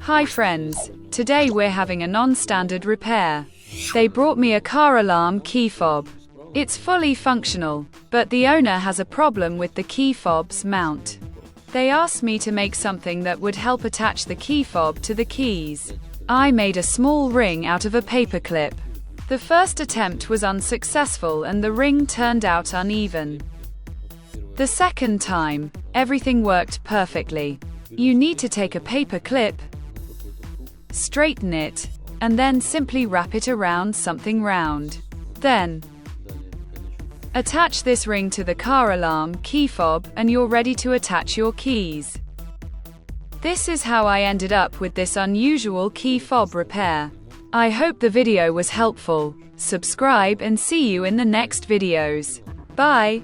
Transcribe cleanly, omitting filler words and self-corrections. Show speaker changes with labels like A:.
A: Hi friends, today we're having a non-standard repair. They brought me a car alarm key fob. It's fully functional, but the owner has a problem with the key fob's mount. They asked me to make something that would help attach the key fob to the keys. I made a small ring out of a paper clip. The first attempt was unsuccessful and the ring turned out uneven. The second time, everything worked perfectly. You need to take a paper clip, straighten it, and then simply wrap it around something round. Then, attach this ring to the car alarm key fob and you're ready to attach your keys. This is how I ended up with this unusual key fob repair. I hope the video was helpful. Subscribe and see you in the next videos. Bye.